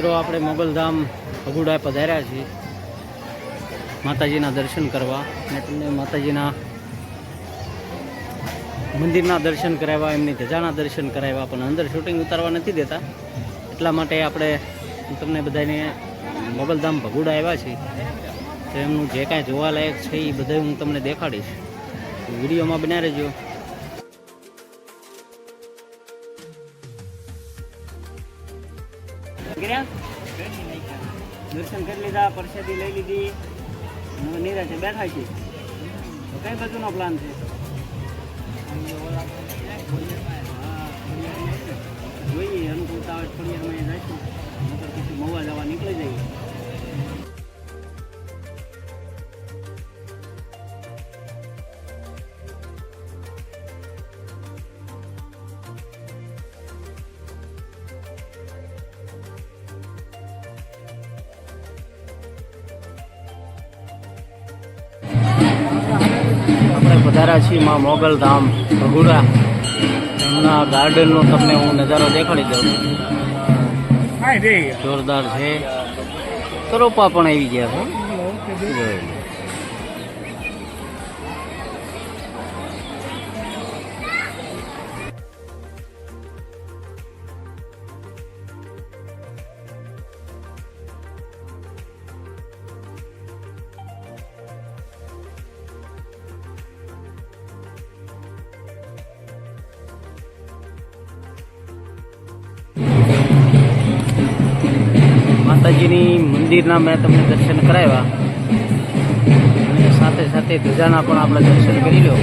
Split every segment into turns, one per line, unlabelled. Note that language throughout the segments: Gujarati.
મિત્રો આપણે મોગલધામ ભગુડા પધાર્યા છીએ માતાજીના દર્શન કરવા અને તમને માતાજીના મંદિરના દર્શન કરાવ્યા, એમની ધજાના દર્શન કરાવ્યા, પણ અંદર શૂટિંગ ઉતારવા નથી દેતા. એટલા માટે આપણે તમને બધાને મોગલધામ ભગુડા આવ્યા છીએ તો એમનું જે કાંઈ જોવાલાયક છે એ બધું હું તમને દેખાડીશ. વિડીયોમાં બન્યા રહેજો. દર્શન કરી લીધા, પ્રસાદી લઈ લીધી, નિરાશે બેઠા છે. તો કઈ બાજુનો પ્લાન છે? જોઈએ અનુકૂળતા હોય થોડી અમે જઈશું, નકર પછી મહુવા જવા નીકળી જઈએ. આપણે પધાર્યા છીએ માં મોગલધામ ભગુડા. એમના ગાર્ડનનો તમને હું નજારો દેખાડી દઉં. જોરદાર છે. કરોપા પણ આવી ગયા છે. માતાજીની મંદિરના મેં તમને દર્શન કરાવ્યા અને સાથે સાથે ધજાના પણ આપણે દર્શન કરી લો.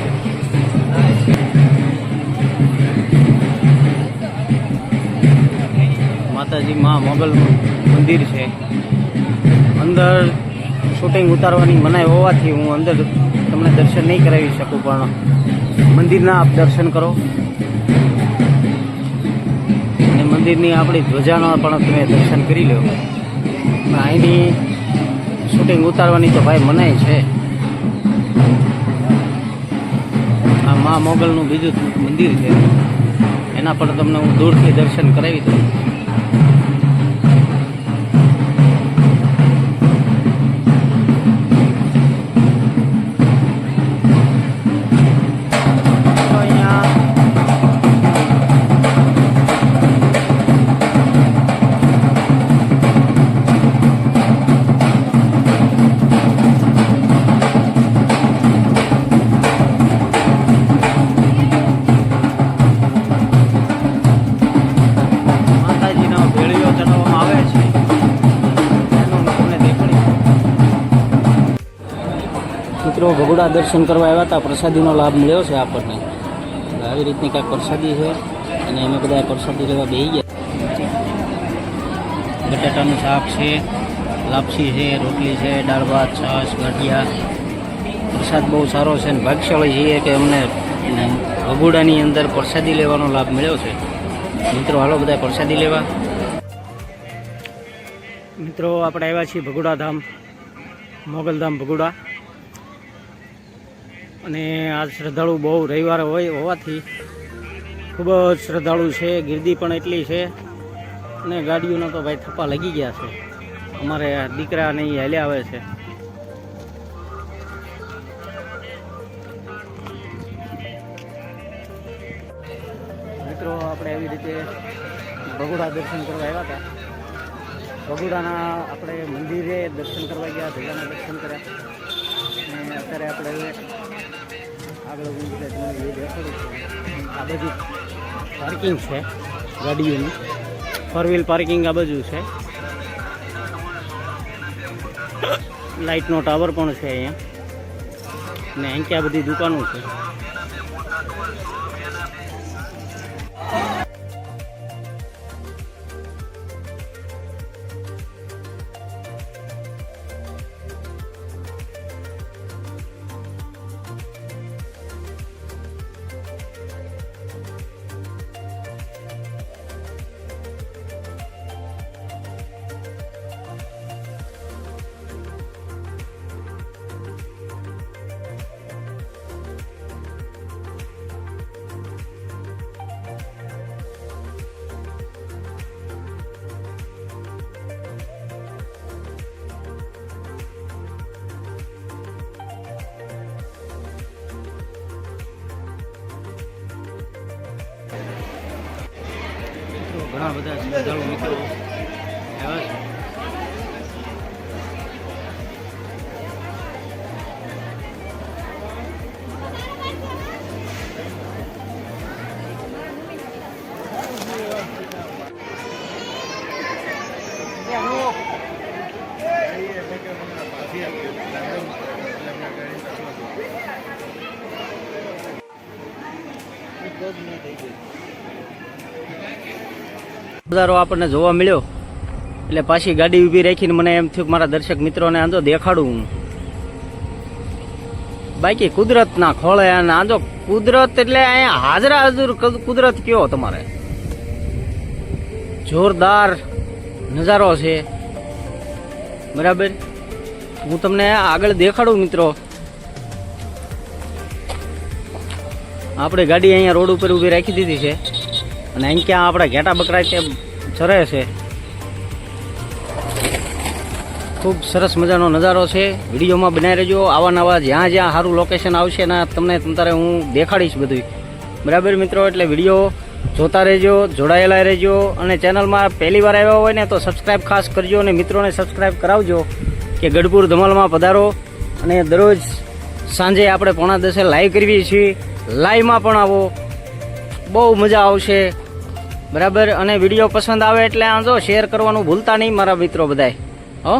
માતાજી માં મોગલ મંદિર છે. અંદર શૂટિંગ ઉતારવાની મનાઈ હોવાથી હું અંદર તમને દર્શન નહીં કરાવી શકું, પણ મંદિરના આપ દર્શન કરો અને મંદિરની આપણી ધ્વજાના પણ તમે દર્શન કરી લો. અહીંની શૂટિંગ ઉતારવાની તો ભાઈ મનાઈ છે. આ મા મોગલનું બીજું મંદિર છે, એના પણ તમને હું દૂરથી દર્શન કરાવી દઉં. મિત્રો ભગુડા દર્શન કરવા આવ્યા હતા, પ્રસાદીનો લાભ મળ્યો છે આપણને. આવી રીતની કાંઈક પ્રસાદી છે અને અમે બધા પ્રસાદી લેવા બેસી ગયા. બટાટાનું શાક છે, લાપસી છે, રોટલી છે, દાળ ભાત, છાશ, ગાંઠિયા. પ્રસાદ બહુ સારો છે અને ભાગ્યશાળી છીએ કે અમને ભગુડાની અંદર પ્રસાદી લેવાનો લાભ મળ્યો છે. મિત્રો હાલો બધા પ્રસાદી લેવા. મિત્રો આપણે આવ્યા છીએ ભગુડા ધામ, મોગલધામ ભગુડા. અને આ શ્રદ્ધાળુ બહુ રવિવારે હોવાથી ખૂબ જ શ્રદ્ધાળુ છે. ગીરદી પણ એટલી છે અને ગાડીઓના તો ભાઈ થપ્પા લાગી ગયા છે. અમારે દીકરા ને એ હાલ્યા આવે છે. મિત્રો આપણે એવી રીતે ભગુડા દર્શન કરવા આવ્યા હતા. ભગુડાના આપણે મંદિરે દર્શન કરવા ગયા, ધજાના દર્શન કર્યા અને અત્યારે આપણે આગળ એ દેખાડું છું. આ બાજુ પાર્કિંગ છે ગાડીઓની, 4 વ્હીલ પાર્કિંગ આ બાજુ છે. લાઇટનો ટાવર પણ છે અહીંયા અને અહીં ક્યાં બધી દુકાનો છે. ઘણા બધા શ્રદ્ધાળુ મિત્રો આવ્યા છે. નજારો આપણને જોવા મળ્યો એટલે પાછી ગાડી ઊભી રાખીને મને એમ થયું કે મારા દર્શક મિત્રોને આંધો દેખાડું હું. બાકી કુદરતના ખોળે અને આંધો કુદરત એટલે અહીંયા હાજરા હાજર કુદરત કયો તમારે જોરદાર નજારો છે. બરાબર, હું તમને આગળ દેખાડું મિત્રો. આપણે ગાડી અહીંયા રોડ ઉપર ઊભી રાખી દીધી છે અને અહીં ક્યાં આપણા ઘેટા બકરા તે ચરે છે. ખૂબ સરસ મજાનો નજારો છે. વિડીયોમાં બનાવી રહેજો. આવા નવા જ્યાં જ્યાં સારું લોકેશન આવશે ને તમને તમારે હું દેખાડીશ બધું. બરાબર મિત્રો, એટલે વિડીયો જોતા રહેજો, જોડાયેલા રહેજો અને ચેનલમાં પહેલી વાર આવ્યા હોય ને તો સબસ્ક્રાઈબ ખાસ કરજો અને મિત્રોને સબસ્ક્રાઈબ કરાવજો કે ગઢપુર ધમાલમાં પધારો. અને દરરોજ સાંજે આપણે 9:30 લાઈવ કરવી છીએ. લાઈવમાં પણ આવો, બહુ મજા આવશે. બરાબર, અને વિડીયો પસંદ આવે એટલે આજો શેર કરવાનું ભૂલતા નહીં મારા મિત્રો બધાય. હો.